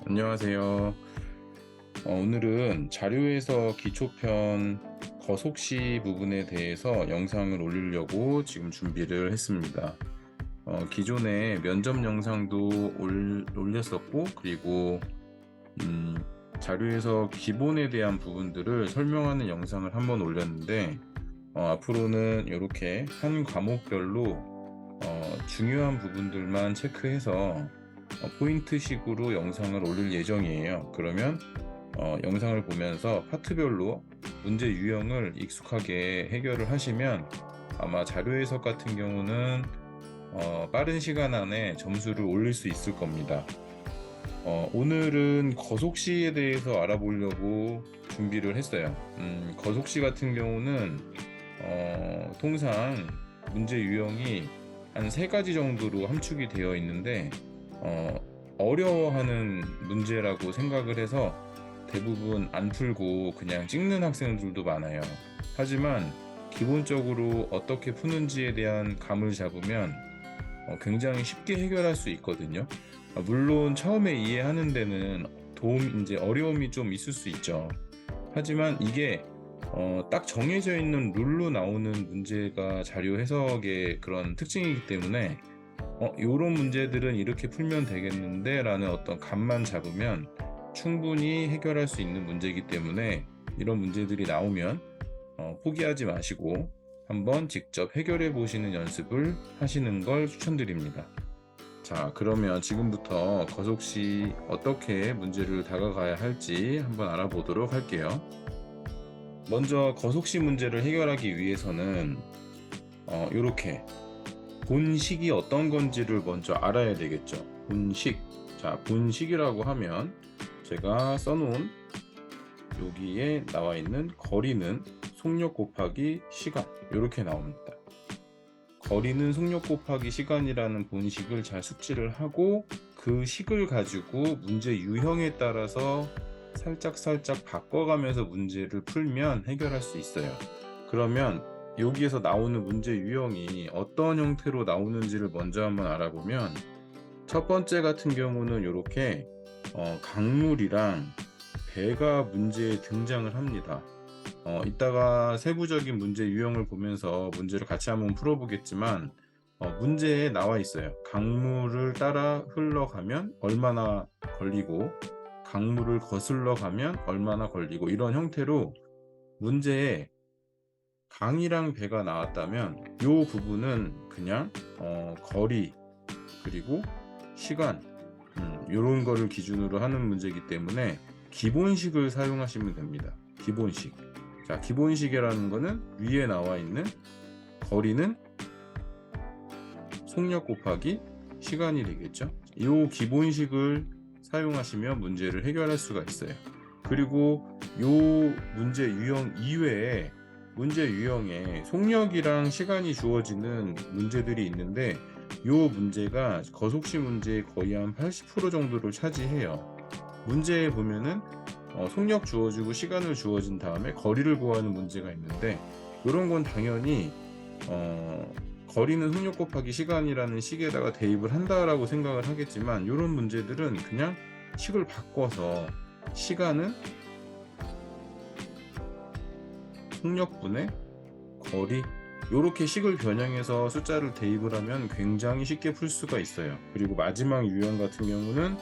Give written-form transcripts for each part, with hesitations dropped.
안녕하세요. 오늘은 자료에서 기초편 거속시 부분에 대해서 영상을 올리려고 지금 준비를 했습니다. 기존에 면접 영상도 올렸었고, 그리고 자료에서 기본에 대한 부분들을 설명하는 영상을 한번 올렸는데, 앞으로는 이렇게 한 과목별로 중요한 부분들만 체크해서 포인트식으로 영상을 올릴 예정이에요. 그러면 영상을 보면서 파트별로 문제 유형을 익숙하게 해결을 하시면 아마 자료 해석 같은 경우는 빠른 시간 안에 점수를 올릴 수 있을 겁니다. 오늘은 거속시에 대해서 알아보려고 준비를 했어요. 거속시 같은 경우는 통상 문제 유형이 한 3가지 정도로 함축이 되어 있는데 어려워하는 문제라고 생각을 해서 대부분 안 풀고 그냥 찍는 학생들도 많아요. 하지만 기본적으로 어떻게 푸는지에 대한 감을 잡으면 굉장히 쉽게 해결할 수 있거든요. 물론 처음에 이해하는 데는 이제 어려움이 좀 있을 수 있죠. 하지만 이게 딱 정해져 있는 룰로 나오는 문제가 자료 해석의 그런 특징이기 때문에 요런 문제들은 이렇게 풀면 되겠는데 라는 어떤 감만 잡으면 충분히 해결할 수 있는 문제이기 때문에 이런 문제들이 나오면 포기하지 마시고 한번 직접 해결해 보시는 연습을 하시는 걸 추천드립니다. 자, 그러면 지금부터 거속시 어떻게 문제를 다가가야 할지 한번 알아보도록 할게요. 먼저 거속시 문제를 해결하기 위해서는 이렇게 본식이 어떤 건지를 먼저 알아야 되겠죠. 본식. 자, 본식이라고 하면 제가 써놓은 여기에 나와 있는 거리는 속력 곱하기 시간, 이렇게 나옵니다. 거리는 속력 곱하기 시간이라는 본식을 잘 숙지를 하고 그 식을 가지고 문제 유형에 따라서 살짝 바꿔가면서 문제를 풀면 해결할 수 있어요. 그러면 여기에서 나오는 문제 유형이 어떤 형태로 나오는지를 먼저 한번 알아보면, 첫 번째 같은 경우는 이렇게 강물이랑 배가 문제에 등장을 합니다. 이따가 세부적인 문제 유형을 보면서 문제를 같이 한번 풀어보겠지만 문제에 나와 있어요. 강물을 따라 흘러가면 얼마나 걸리고 강물을 거슬러 가면 얼마나 걸리고, 이런 형태로 문제에 강이랑 배가 나왔다면 이 부분은 그냥 거리 그리고 시간 이런 거를 기준으로 하는 문제이기 때문에 기본식을 사용하시면 됩니다. 기본식. 자, 기본식이라는 거는 위에 나와 있는 거리는 속력 곱하기 시간이 되겠죠. 이 기본식을 사용하시면 문제를 해결할 수가 있어요. 그리고 이 문제 유형 이외에 문제 유형에 속력이랑 시간이 주어지는 문제들이 있는데, 이 문제가 거속시 문제의 거의 한 80% 정도를 차지해요. 문제에 보면은 속력 주어지고 시간을 주어진 다음에 거리를 구하는 문제가 있는데, 이런 건 당연히 거리는 속력 곱하기 시간이라는 식에다가 대입을 한다라고 생각을 하겠지만, 이런 문제들은 그냥 식을 바꿔서 시간은 속력분의 거리, 이렇게 식을 변형해서 숫자를 대입을 하면 굉장히 쉽게 풀 수가 있어요. 그리고 마지막 유형 같은 경우는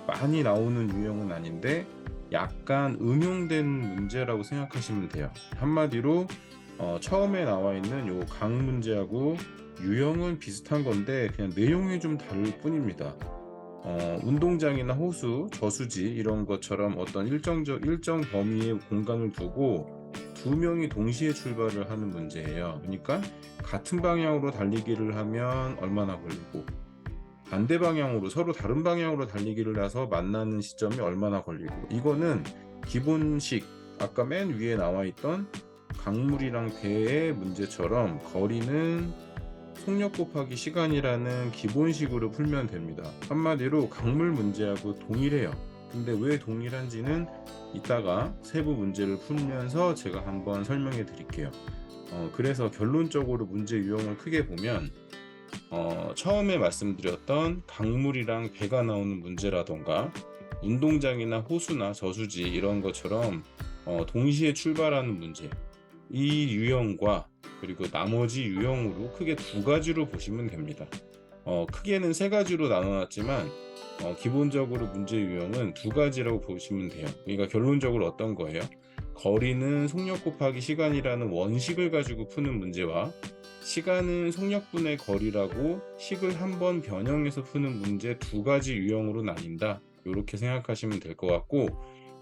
많이 나오는 유형은 아닌데 약간 응용된 문제라고 생각하시면 돼요. 한마디로 처음에 나와 있는 요 강 문제하고 유형은 비슷한 건데 그냥 내용이 좀 다를 뿐입니다. 운동장이나 호수, 저수지 이런 것처럼 어떤 일정 범위의 공간을 두고 두 명이 동시에 출발을 하는 문제예요. 그러니까 같은 방향으로 달리기를 하면 얼마나 걸리고, 반대 방향으로 서로 다른 방향으로 달리기를 해서 만나는 시점이 얼마나 걸리고, 이거는 기본식, 아까 맨 위에 나와 있던 강물이랑 배의 문제처럼 거리는 속력 곱하기 시간이라는 기본식으로 풀면 됩니다. 한마디로 강물 문제하고 동일해요. 근데 왜 동일한지는 이따가 세부 문제를 풀면서 제가 한번 설명해 드릴게요. 그래서 결론적으로 문제 유형을 크게 보면 처음에 말씀드렸던 강물이랑 배가 나오는 문제라던가 운동장이나 호수나 저수지 이런 것처럼 동시에 출발하는 문제, 이 유형과 그리고 나머지 유형으로 크게 두 가지로 보시면 됩니다. 크게는 세 가지로 나눠놨지만 기본적으로 문제 유형은 두 가지라고 보시면 돼요. 그러니까 결론적으로 어떤 거예요? 거리는 속력 곱하기 시간이라는 원식을 가지고 푸는 문제와 시간은 속력분의 거리라고 식을 한번 변형해서 푸는 문제 두 가지 유형으로 나뉜다. 이렇게 생각하시면 될 것 같고,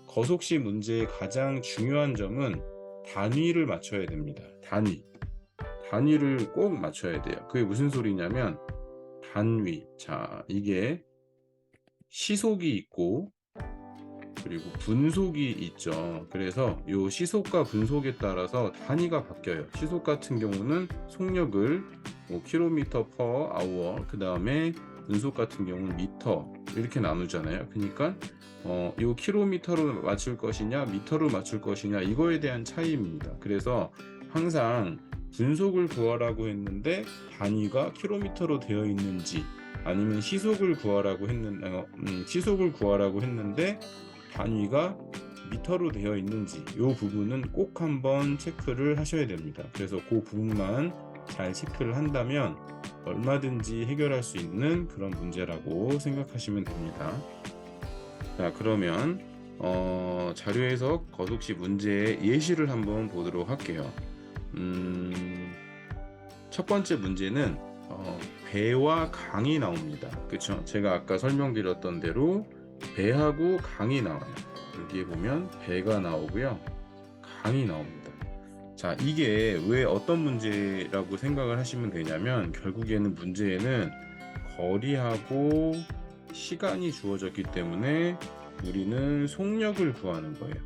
거속시 문제의 가장 중요한 점은 단위를 맞춰야 됩니다. 단위를 꼭 맞춰야 돼요. 그게 무슨 소리냐면 단위. 자, 이게 시속이 있고 그리고 분속이 있죠. 그래서 이 시속과 분속에 따라서 단위가 바뀌어요. 시속 같은 경우는 속력을 km per hour, 그 다음에 분속 같은 경우는 미터 이렇게 나누잖아요. 그러니까 이 킬로미터로 맞출 것이냐 미터로 맞출 것이냐 이거에 대한 차이입니다. 그래서 항상 분속을 구하라고 했는데 단위가 킬로미터로 되어 있는지, 아니면 시속을 구하라고 했는데 단위가 미터로 되어 있는지, 이 부분은 꼭 한번 체크를 하셔야 됩니다. 그래서 그 부분만 잘 체크를 한다면 얼마든지 해결할 수 있는 그런 문제라고 생각하시면 됩니다. 자, 그러면 자료에서 거속시 문제의 예시를 한번 보도록 할게요. 첫 번째 문제는 배와 강이 나옵니다. 그쵸? 제가 아까 설명드렸던 대로 배하고 강이 나와요. 여기에 보면 배가 나오고요, 강이 나옵니다. 자, 이게 왜 어떤 문제라고 생각을 하시면 되냐면, 결국에는 문제에는 거리하고 시간이 주어졌기 때문에 우리는 속력을 구하는 거예요.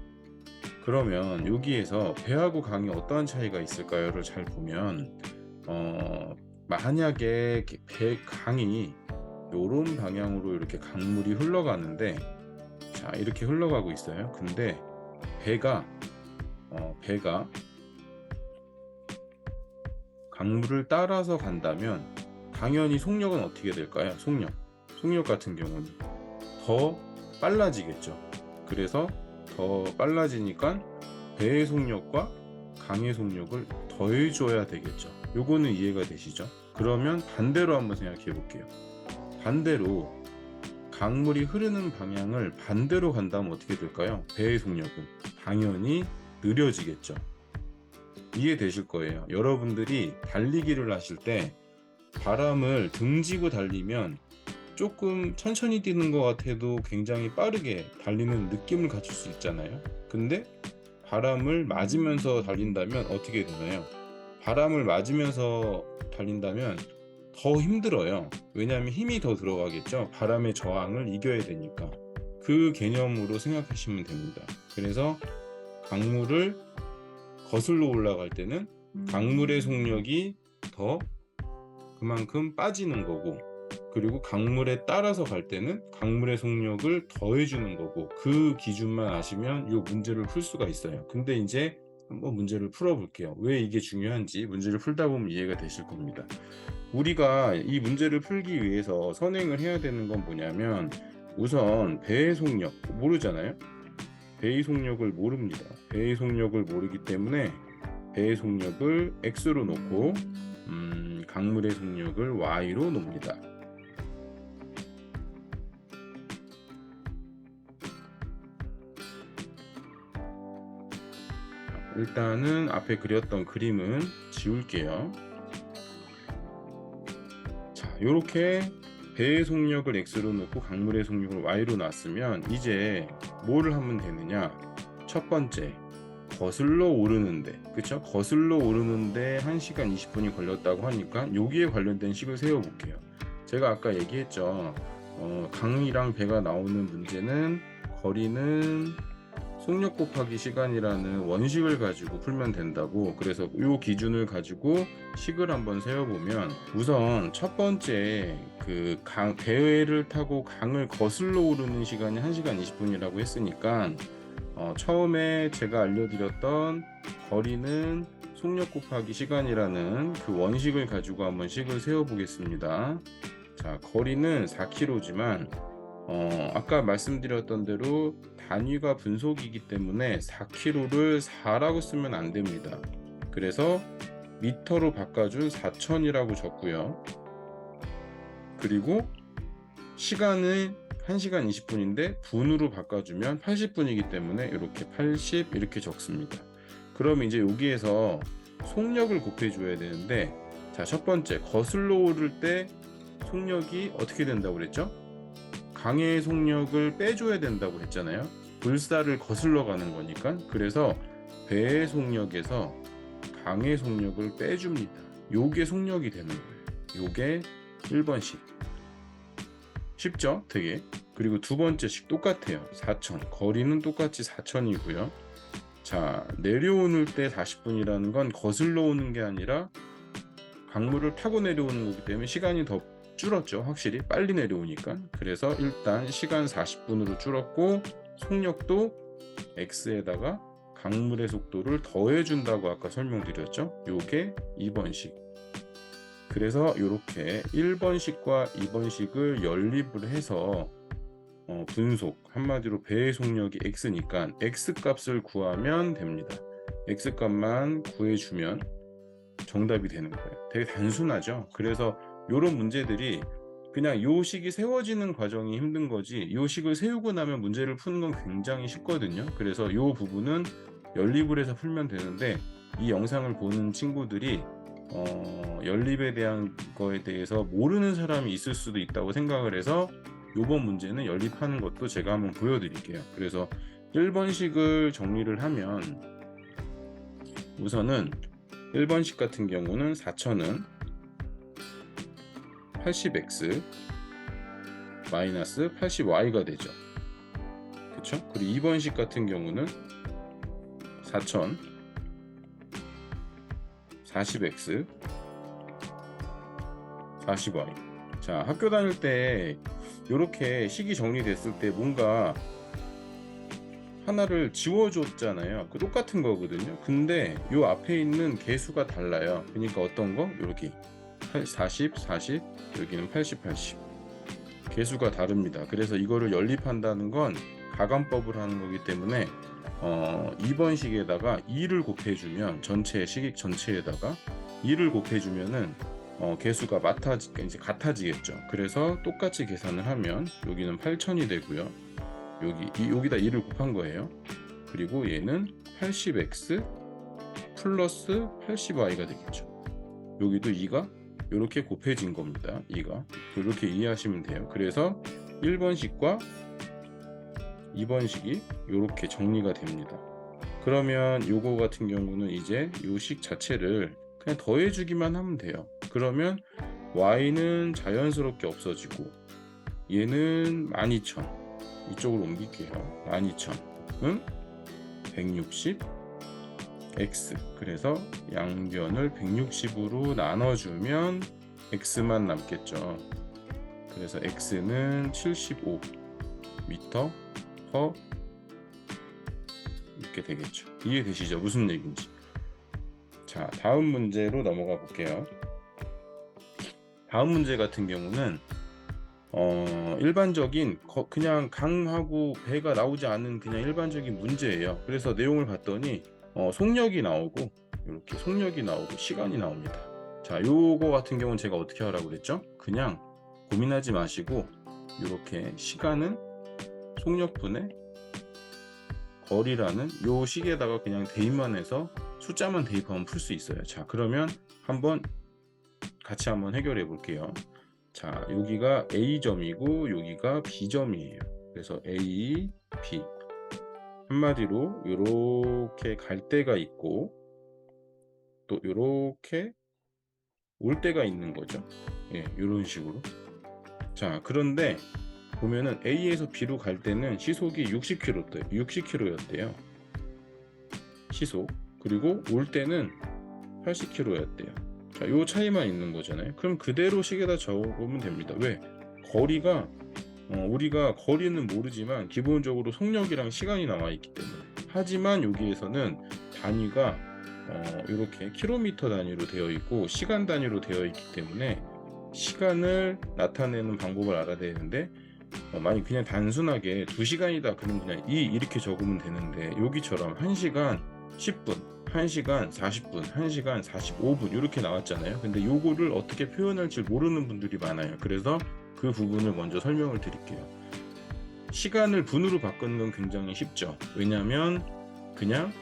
그러면 여기에서 배하고 강이 어떠한 차이가 있을까요를 잘 보면 만약에 강이 요런 방향으로 이렇게 강물이 흘러가는데, 자, 이렇게 흘러가고 있어요. 근데 배가 강물을 따라서 간다면 당연히 속력은 어떻게 될까요? 속력 같은 경우는 더 빨라지겠죠. 그래서 더 빨라지니까 배의 속력과 강의 속력을 더해줘야 되겠죠. 요거는 이해가 되시죠? 그러면 반대로 한번 생각해 볼게요. 반대로 강물이 흐르는 방향을 반대로 간다면 어떻게 될까요? 배의 속력은 당연히 느려지겠죠. 이해되실 거예요. 여러분들이 달리기를 하실 때 바람을 등지고 달리면 조금 천천히 뛰는 것 같아도 굉장히 빠르게 달리는 느낌을 갖출 수 있잖아요. 근데 바람을 맞으면서 달린다면 어떻게 되나요? 바람을 맞으면서 달린다면 더 힘들어요. 왜냐하면 힘이 더 들어가겠죠. 바람의 저항을 이겨야 되니까. 그 개념으로 생각하시면 됩니다. 그래서 강물을 거슬러 올라갈 때는 강물의 속력이 더 그만큼 빠지는 거고, 그리고 강물에 따라서 갈 때는 강물의 속력을 더해주는 거고, 그 기준만 아시면 이 문제를 풀 수가 있어요. 근데 이제 한번 문제를 풀어볼게요. 왜 이게 중요한지 문제를 풀다 보면 이해가 되실 겁니다. 우리가 이 문제를 풀기 위해서 선행을 해야 되는 건 뭐냐면, 우선 배의 속력 모르잖아요. 배의 속력을 모릅니다. 배의 속력을 모르기 때문에 배의 속력을 x로 놓고 강물의 속력을 y로 놓습니다. 일단은 앞에 그렸던 그림은 지울게요. 자, 이렇게 배의 속력을 x로 놓고 강물의 속력을 y로 놨으면 이제 뭐를 하면 되느냐? 첫 번째, 거슬러 오르는데, 그쵸? 거슬러 오르는데 1시간 20분이 걸렸다고 하니까 여기에 관련된 식을 세워볼게요. 제가 아까 얘기했죠. 강이랑 배가 나오는 문제는 거리는 속력 곱하기 시간이라는 원식을 가지고 풀면 된다고. 그래서 이 기준을 가지고 식을 한번 세워보면, 우선 첫 번째 배를 타고 강을 거슬러 오르는 시간이 1시간 20분이라고 했으니까 처음에 제가 알려드렸던 거리는 속력 곱하기 시간이라는 그 원식을 가지고 한번 식을 세워보겠습니다. 자, 거리는 4km지만 아까 말씀드렸던 대로 단위가 분속이기 때문에 4km를 4라고 쓰면 안 됩니다. 그래서 미터로 바꿔준 4000이라고 적고요. 그리고 시간은 1시간 20분인데 분으로 바꿔주면 80분이기 때문에 이렇게 80 이렇게 적습니다. 그럼 이제 여기에서 속력을 곱해줘야 되는데, 자, 첫 번째 거슬러 오를 때 속력이 어떻게 된다고 그랬죠? 강의 속력을 빼줘야 된다고 했잖아요. 불사를 거슬러 가는 거니까. 그래서 배의 속력에서 강의 속력을 빼줍니다. 요게 속력이 되는 거예요. 요게 1번씩. 쉽죠? 되게. 그리고 두 번째씩 똑같아요. 4000. 거리는 똑같이 4000이고요. 자, 내려오는 때 40분이라는 건 거슬러 오는 게 아니라 강물을 타고 내려오는 거기 때문에 시간이 더 줄었죠. 확실히 빨리 내려오니까. 그래서 일단 시간 40분으로 줄었고, 속력도 x에다가 강물의 속도를 더해준다고 아까 설명드렸죠. 요게 2번식. 그래서 이렇게 1번식과 2번식을 연립을 해서 분속, 한마디로 배의 속력이 x니까 x 값을 구하면 됩니다. x 값만 구해주면 정답이 되는 거예요. 되게 단순하죠. 그래서 이런 문제들이 그냥 요 식이 세워지는 과정이 힘든 거지, 요 식을 세우고 나면 문제를 푸는 건 굉장히 쉽거든요. 그래서 요 부분은 연립을 해서 풀면 되는데, 이 영상을 보는 친구들이 연립에 대한 거에 대해서 모르는 사람이 있을 수도 있다고 생각을 해서 요번 문제는 연립하는 것도 제가 한번 보여드릴게요. 그래서 1번식을 정리를 하면, 우선은 1번식 같은 경우는 4000은 80x 마이너스 80y가 되죠. 그쵸? 그리고 2번식 같은 경우는 4000 40x 40y. 자, 학교 다닐 때 이렇게 식이 정리됐을 때 뭔가 하나를 지워줬잖아요. 그 똑같은 거거든요. 근데 요 앞에 있는 개수가 달라요. 그러니까 어떤 거? 이렇게 40, 40, 여기는 80, 80. 개수가 다릅니다. 그래서 이거를 연립한다는 건 가감법을 하는 거기 때문에 2번식에다가 2를 곱해주면, 전체 식익 전체에다가 2를 곱해주면은 개수가 이제 같아지겠죠. 그래서 똑같이 계산을 하면 여기는 8000이 되고요. 여기다 2를 곱한 거예요. 그리고 얘는 80x 플러스 80y가 되겠죠. 여기도 2가 이렇게 곱해진 겁니다. 2가 그렇게 이해하시면 돼요. 그래서 1번식과 2번식이 이렇게 정리가 됩니다. 그러면 요거 같은 경우는 이제 요 식 자체를 그냥 더해주기만 하면 돼요. 그러면 y는 자연스럽게 없어지고, 얘는 12000 이쪽으로 옮길게요. 12000은 160 x. 그래서 양변을 160으로 나눠주면 x만 남겠죠. 그래서 x는 75 미터 퍼 이렇게 되겠죠. 이해되시죠? 무슨 얘기인지. 자, 다음 문제로 넘어가 볼게요. 다음 문제 같은 경우는 일반적인 그냥 강하고 배가 나오지 않은 그냥 일반적인 문제예요. 그래서 내용을 봤더니 속력이 나오고, 이렇게 속력이 나오고 시간이 나옵니다. 자, 요거 같은 경우는 제가 어떻게 하라고 그랬죠? 그냥 고민하지 마시고 이렇게 시간은 속력분의 거리라는 요 식에다가 그냥 대입만 해서 숫자만 대입하면 풀 수 있어요. 자, 그러면 같이 한번 해결해 볼게요. 자, 여기가 A점이고 여기가 B점이에요. 그래서 A, B. 한마디로 이렇게 갈 때가 있고 또 이렇게 올 때가 있는 거죠. 예, 이런 식으로. 자, 그런데 보면은 A에서 B로 갈 때는 시속이 60km였대요. 시속. 그리고 올 때는 80km였대요. 자, 요 차이만 있는 거잖아요. 그럼 그대로 식에다 적으면 됩니다. 왜? 거리가 우리가 거리는 모르지만 기본적으로 속력이랑 시간이 나와 있기 때문에. 하지만 여기에서는 단위가 이렇게 킬로미터 단위로 되어 있고 시간 단위로 되어 있기 때문에 시간을 나타내는 방법을 알아야 되는데, 만약 그냥 단순하게 2시간이다 그러면 그냥 이렇게 적으면 되는데 여기처럼 1시간 10분, 1시간 40분, 1시간 45분 이렇게 나왔잖아요. 근데 요거를 어떻게 표현할지 모르는 분들이 많아요. 그래서 그 부분을 먼저 설명을 드릴게요. 시간을 분으로 바꾸는 건 굉장히 쉽죠. 왜냐하면 그냥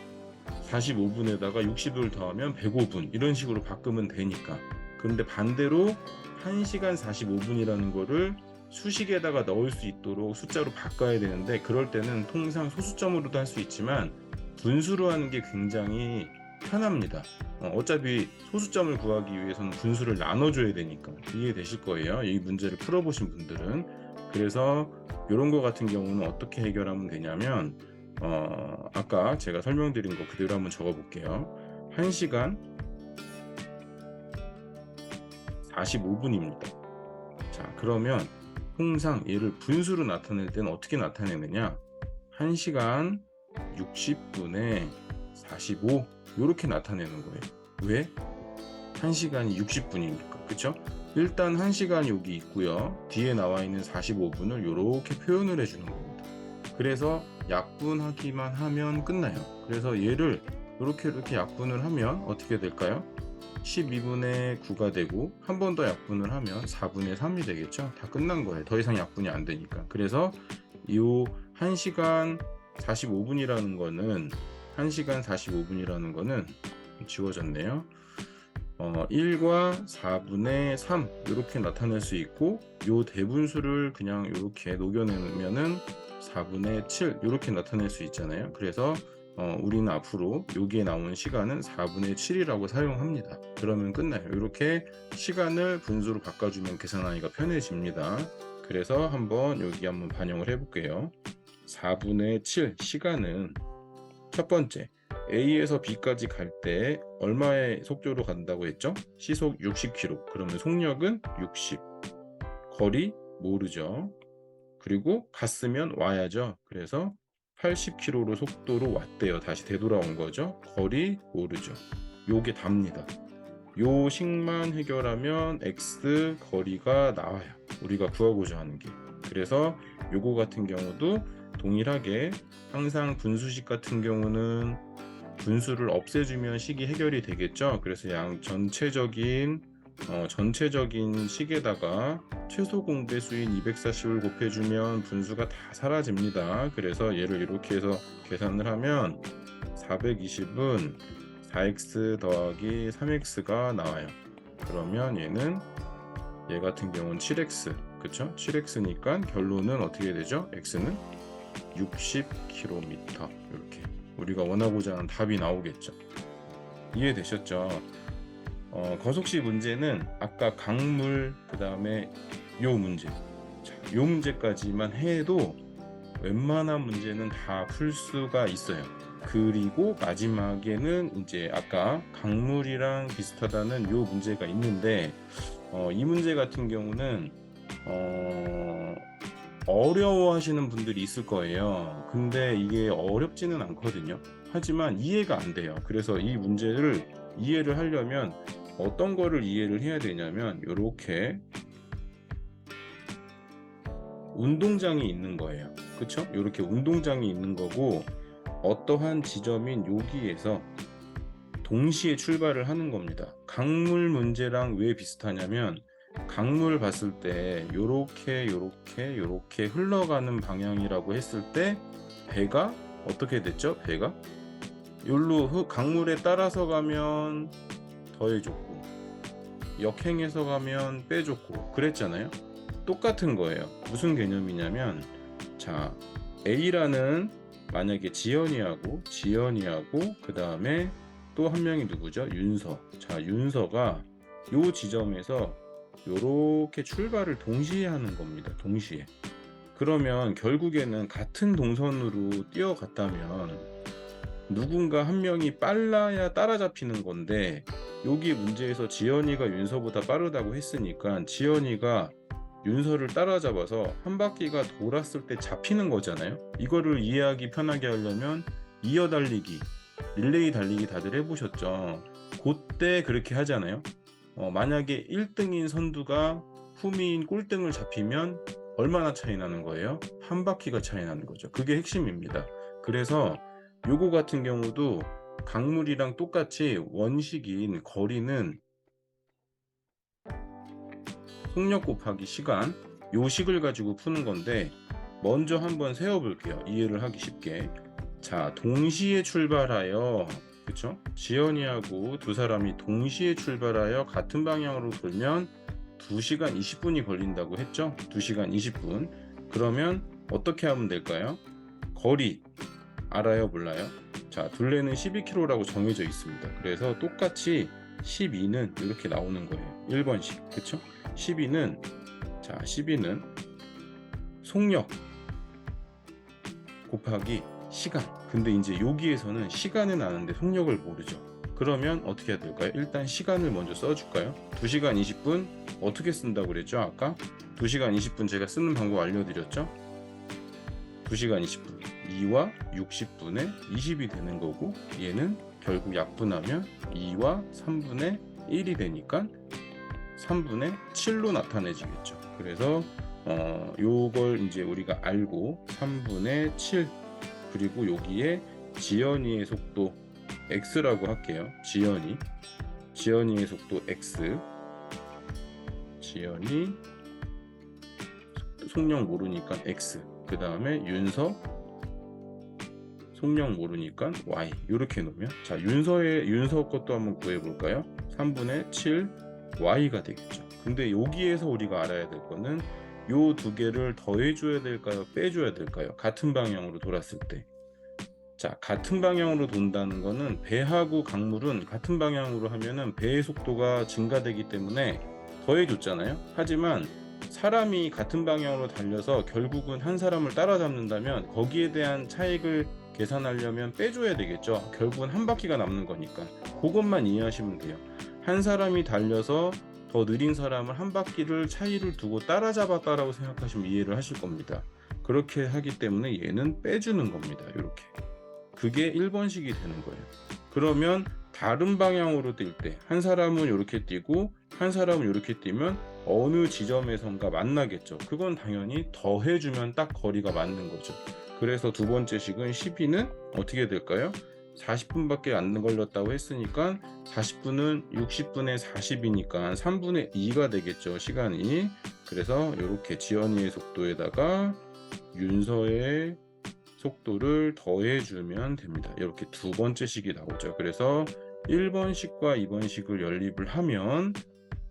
45분에다가 60을 더하면 105분 이런 식으로 바꾸면 되니까. 그런데 반대로 1시간 45분이라는 거를 수식에다가 넣을 수 있도록 숫자로 바꿔야 되는데, 그럴 때는 통상 소수점으로도 할 수 있지만 분수로 하는 게 굉장히 편합니다. 어차피 소수점을 구하기 위해서는 분수를 나눠줘야 되니까. 이해되실 거예요, 이 문제를 풀어보신 분들은. 그래서 이런 거 같은 경우는 어떻게 해결하면 되냐면 아까 제가 설명드린 거 그대로 한번 적어 볼게요. 1시간 45분입니다. 자, 그러면 통상 얘를 분수로 나타낼 때는 어떻게 나타내느냐? 1시간 60분에 45 이렇게 나타내는 거예요. 왜? 1시간이 60분이니까. 그쵸? 일단 1시간이 여기 있고요. 뒤에 나와 있는 45분을 이렇게 표현을 해주는 겁니다. 그래서 약분하기만 하면 끝나요. 그래서 얘를 이렇게 약분을 하면 어떻게 될까요? 12분의 9가 되고 한 번 더 약분을 하면 4분의 3이 되겠죠. 다 끝난 거예요. 더 이상 약분이 안 되니까. 그래서 이 1시간 45분이라는 거는 1시간 45분이라는 거는 지워졌네요. 1과 4분의 3 이렇게 나타낼 수 있고, 요 대분수를 그냥 이렇게 녹여내면은 4분의 7 이렇게 나타낼 수 있잖아요. 그래서 우리는 앞으로 여기에 나오는 시간은 4분의 7이라고 사용합니다. 그러면 끝나요. 이렇게 시간을 분수로 바꿔주면 계산하기가 편해집니다. 그래서 여기 한번 반영을 해볼게요. 4분의 7 시간은 첫 번째, A에서 B까지 갈 때 얼마의 속도로 간다고 했죠? 시속 60km. 그러면 속력은 60. 거리 모르죠. 그리고 갔으면 와야죠. 그래서 80km로 속도로 왔대요. 다시 되돌아온 거죠. 거리 모르죠. 요게 답니다. 요 식만 해결하면 X 거리가 나와요. 우리가 구하고자 하는 게. 그래서 요거 같은 경우도 동일하게 항상 분수식 같은 경우는 분수를 없애주면 식이 해결이 되겠죠. 그래서 전체적인 식에다가 최소 공배수인 240을 곱해주면 분수가 다 사라집니다. 그래서 얘를 이렇게 해서 계산을 하면 420은 4x 더하기 3x가 나와요. 그러면 얘 같은 경우는 7x, 그쵸? 7x니까 결론은 어떻게 되죠? x는 60km. 이렇게 우리가 원하고자 하는 답이 나오겠죠. 이해되셨죠? 거속시 문제는 아까 강물, 그 다음에 요 문제, 요 문제까지만 해도 웬만한 문제는 다 풀 수가 있어요. 그리고 마지막에는 이제 아까 강물이랑 비슷하다는 요 문제가 있는데, 이 문제 같은 경우는 어려워하시는 분들이 있을 거예요. 근데 이게 어렵지는 않거든요. 하지만 이해가 안 돼요. 그래서 이 문제를 이해를 하려면 어떤 거를 이해를 해야 되냐면, 이렇게 운동장이 있는 거예요. 그쵸? 이렇게 운동장이 있는 거고, 어떠한 지점인 여기에서 동시에 출발을 하는 겁니다. 강물 문제랑 왜 비슷하냐면, 강물 봤을 때 요렇게 흘러가는 방향이라고 했을 때 배가 어떻게 됐죠? 배가 요로 강물에 따라서 가면 더해줬고, 역행해서 가면 빼줬고 그랬잖아요. 똑같은 거예요. 무슨 개념이냐면, 자, A라는 만약에 지연이하고 그 다음에 또 한 명이 누구죠? 윤서. 자, 윤서가 요 지점에서 요렇게 출발을 동시에 하는 겁니다. 동시에. 그러면 결국에는 같은 동선으로 뛰어갔다면 누군가 한 명이 빨라야 따라잡히는 건데, 여기 문제에서 지연이가 윤서보다 빠르다고 했으니까 지연이가 윤서를 따라잡아서 한 바퀴가 돌았을 때 잡히는 거잖아요. 이거를 이해하기 편하게 하려면 이어 달리기, 릴레이 달리기 다들 해보셨죠? 그때 그렇게 하잖아요. 만약에 1등인 선두가 후미인 꼴등을 잡히면 얼마나 차이 나는 거예요? 한 바퀴가 차이 나는 거죠. 그게 핵심입니다. 그래서 요거 같은 경우도 강물이랑 똑같이 원식인 거리는 속력 곱하기 시간, 요 식을 가지고 푸는 건데, 먼저 한번 세워 볼게요. 이해를 하기 쉽게. 자, 동시에 출발하여, 그쵸? 지연이하고 두 사람이 동시에 출발하여 같은 방향으로 돌면 2시간 20분이 걸린다고 했죠? 2시간 20분. 그러면 어떻게 하면 될까요? 거리 알아요, 몰라요? 자, 둘레는 12km라고 정해져 있습니다. 그래서 똑같이 12는 이렇게 나오는 거예요. 1번씩. 그쵸? 12는, 자, 12는 속력 곱하기 시간. 근데 이제 여기에서는 시간은 아는데 속력을 모르죠. 그러면 어떻게 해야 될까요? 일단 시간을 먼저 써줄까요? 2시간 20분 어떻게 쓴다고 그랬죠? 아까 2시간 20분 제가 쓰는 방법 알려드렸죠? 2시간 20분 2와 60분의 20이 되는 거고, 얘는 결국 약분하면 2와 3분의 1이 되니까 3분의 7로 나타내지겠죠. 그래서 요걸 이제 우리가 알고 3분의 7, 그리고 여기에 지연이의 속도 x라고 할게요. 지연이의 속도 x, 지연이 속력 모르니까 x, 그 다음에 윤서 속력 모르니까 y, 이렇게 놓으면, 자, 윤서 것도 한번 구해볼까요? 3분의 7 y가 되겠죠. 근데 여기에서 우리가 알아야 될 거는 요 두 개를 더해줘야 될까요? 빼줘야 될까요? 같은 방향으로 돌았을 때. 자, 같은 방향으로 돈다는 거는, 배하고 강물은 같은 방향으로 하면은 배의 속도가 증가되기 때문에 더해줬잖아요. 하지만 사람이 같은 방향으로 달려서 결국은 한 사람을 따라잡는다면 거기에 대한 차익을 계산하려면 빼줘야 되겠죠. 결국은 한 바퀴가 남는 거니까. 그것만 이해하시면 돼요. 한 사람이 달려서 더 느린 사람을 한 바퀴를 차이를 두고 따라잡았다라고 생각하시면 이해를 하실 겁니다. 그렇게 하기 때문에 얘는 빼주는 겁니다. 이렇게. 그게 1번식이 되는 거예요. 그러면 다른 방향으로 뛸 때 한 사람은 이렇게 뛰고 한 사람은 이렇게 뛰면 어느 지점에선가 만나겠죠. 그건 당연히 더해주면 딱 거리가 맞는 거죠. 그래서 두 번째 식은 12는 어떻게 될까요? 40분밖에 안 걸렸다고 했으니까 40분은 60분의 40이니까 3분의 2가 되겠죠, 시간이. 그래서 이렇게 지연이의 속도에다가 윤서의 속도를 더해주면 됩니다. 이렇게 두 번째 식이 나오죠. 그래서 1번식과 2번식을 연립을 하면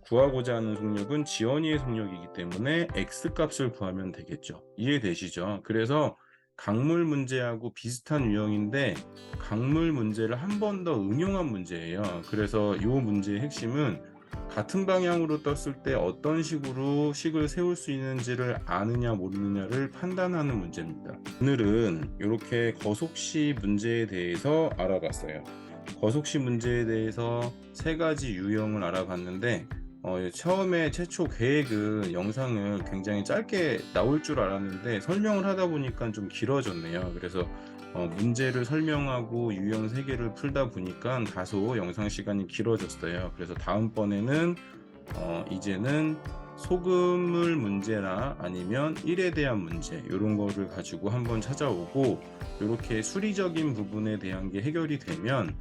구하고자 하는 속력은 지연이의 속력이기 때문에 x값을 구하면 되겠죠. 이해되시죠? 그래서 강물 문제하고 비슷한 유형인데 강물 문제를 한 번 더 응용한 문제예요. 그래서 이 문제의 핵심은 같은 방향으로 떴을 때 어떤 식으로 식을 세울 수 있는지를 아느냐 모르느냐를 판단하는 문제입니다. 오늘은 이렇게 거속시 문제에 대해서 알아봤어요. 거속시 문제에 대해서 세 가지 유형을 알아봤는데 처음에 최초 계획은 영상을 굉장히 짧게 나올 줄 알았는데 설명을 하다 보니까 좀 길어졌네요. 그래서 문제를 설명하고 유형 3개를 풀다 보니까 다소 영상 시간이 길어졌어요. 그래서 다음번에는 이제는 소금물 문제나 아니면 1에 대한 문제, 이런 거를 가지고 한번 찾아오고, 이렇게 수리적인 부분에 대한 게 해결이 되면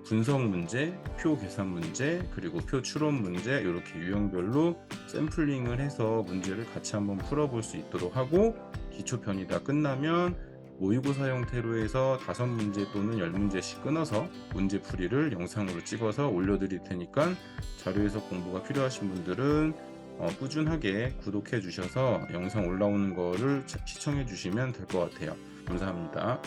분석 문제, 표 계산 문제, 그리고 표 추론 문제, 이렇게 유형별로 샘플링을 해서 문제를 같이 한번 풀어볼 수 있도록 하고, 기초편이 다 끝나면 모의고사 형태로 해서 5문제 또는 10문제씩 끊어서 문제풀이를 영상으로 찍어서 올려드릴 테니까 자료에서 공부가 필요하신 분들은 꾸준하게 구독해 주셔서 영상 올라오는 거를 시청해 주시면 될 것 같아요. 감사합니다.